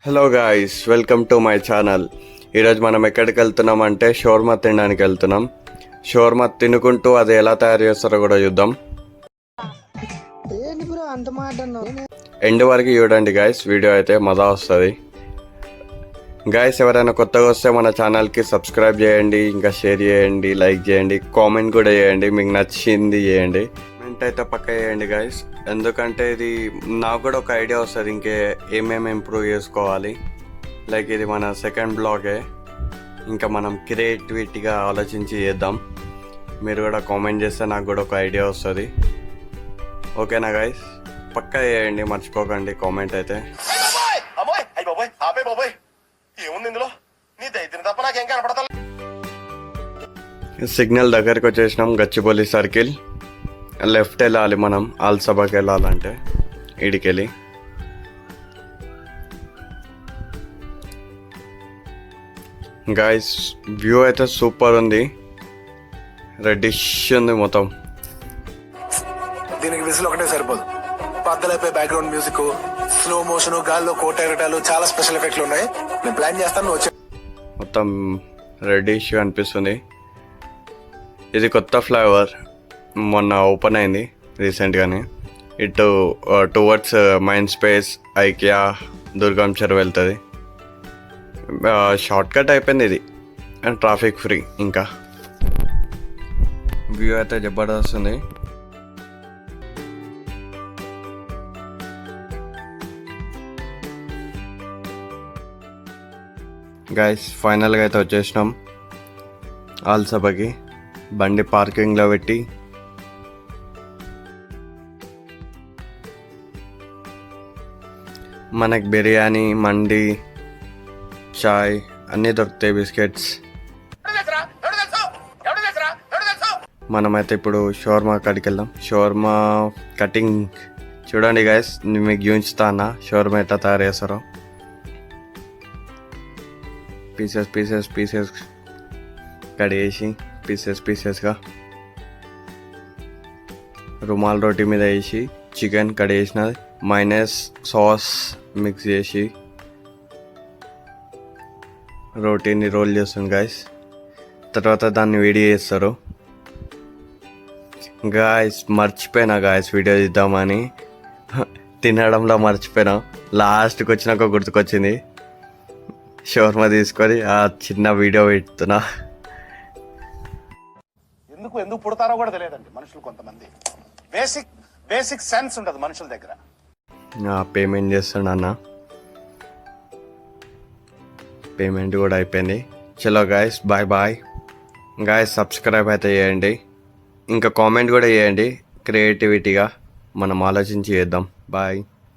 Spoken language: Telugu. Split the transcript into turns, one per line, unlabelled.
Hello guys, welcome to my channel. ఈరోజు మనం ఎక్కడికి వెళ్తున్నామంటే షవర్మా తినడానికి వెళ్తున్నాం. షవర్మా తినుకుంటూ అది ఎలా తయారు చేస్తారో కూడా చూద్దాం. ఎండ్ వరకు చూడండి గాయ్స్, వీడియో అయితే మజా వస్తుంది. గాయ్స్, ఎవరైనా కొత్తగా వస్తే మన ఛానల్కి సబ్స్క్రైబ్ చేయండి, ఇంకా షేర్ చేయండి, లైక్ చేయండి, కామెంట్ కూడా చేయండి, మీకు నచ్చింది చేయండి. కామెంట్ అయితే పక్క చేయండి గాయ్స్, ఎందుకంటే ఇది నాకు కూడా ఒక ఐడియా వస్తుంది ఏమేమి ఇంప్రూవ్ చేసుకోవాలి. లైక్ ఇది మన సెకండ్ బ్లాగే, ఇంకా మనం క్రియేటివిటీగా ఆలోచించి చేద్దాం. మీరు కూడా కామెంట్ చేస్తే నాకు కూడా ఒక ఐడియా వస్తుంది. ఓకేనా గాయ్స్, పక్కా చేయండి, మర్చిపోకండి కామెంట్ అయితే. సిగ్నల్ దగ్గరికి వచ్చేసినాం, గచ్చిబౌలి సర్కిల్. లెఫ్ట్ వెళ్ళాలి మనం, ఆల్సబాకి వెళ్ళాలంటే ఇడికెళ్ళి. గాయ్స్, వ్యూ అయితే సూపర్ ఉంది, రెడ్డిష్ ఉంది మొత్తం.
దీనికి విజిల్ ఒకటే సరిపోదు, పద్దలైపోయి బ్యాక్గ్రౌండ్ మ్యూజిక్, స్లో మోషన్, గాల్లో కోట ఎగటాలు, చాలా స్పెషల్ ఎఫెక్ట్లు ఉన్నాయి. నేను ప్లాన్ చేస్తాను, వచ్చే
మొత్తం రెడ్డిష్ అనిపిస్తుంది. ఇది కొత్త ఫ్లేవర్, మొన్న ఓపెన్ అయింది రీసెంట్గానే. ఇటు టువర్డ్స్ మైండ్ స్పేస్, ఐకియా, దుర్గం చెరువు వెళ్తుంది. షార్ట్ కట్ అయిపోయింది ఇది, అండ్ ట్రాఫిక్ ఫ్రీ. ఇంకా వ్యూ అయితే జబర్దస్త్ ఉంది. గైస్, ఫైనల్గా అయితే వచ్చేసినాం ఆల్సబాకి. బండి పార్కింగ్లో పెట్టి మనకి బిర్యానీ, మండి, చాయ్ అన్నీ దొరుకుతాయి, బిస్కెట్స్. మనమైతే ఇప్పుడు షవర్మా కాడికి వెళ్దాం. షవర్మా కటింగ్ చూడండి గైస్, మీకు చూపిస్తా అన్న షవర్మా ఎట్లా తయారు చేస్తారో. పీసెస్ పీసెస్ పీసెస్ కడిగేసి పీసెస్గా రుమాల్ రోటీ మీద వేసి చికెన్ కడిగేసిన మైనస్ సాస్ మిక్స్ చేసి రోటీని రోల్ చేస్తుంది గాయస్. తర్వాత దాన్ని వేడి చేస్తారు. గాయస్, మర్చిపోయినా గాయస్ వీడియో తీద్దామని, తినడంలో మర్చిపోయినా. లాస్ట్కి వచ్చినాక గుర్తుకొచ్చింది, షవర్మా తీసుకొని ఆ చిన్న వీడియో పెడుతున్నా.
ఎందుకు పుడతారో కూడా తెలియదండి మనుషులు. కొంతమంది బేసిక్ సెన్స్ ఉండదు మనుషుల దగ్గర.
పేమెంట్ చేస్తున్నా అన్న, పేమెంట్ కూడా అయిపోయింది. చలో guys, bye bye guys. Subscribe అయితే చేయండి, ఇంకా కామెంట్ కూడా చేయండి. క్రియేటివిటీగా మనం ఆలోచించి చేద్దాం. బాయ్.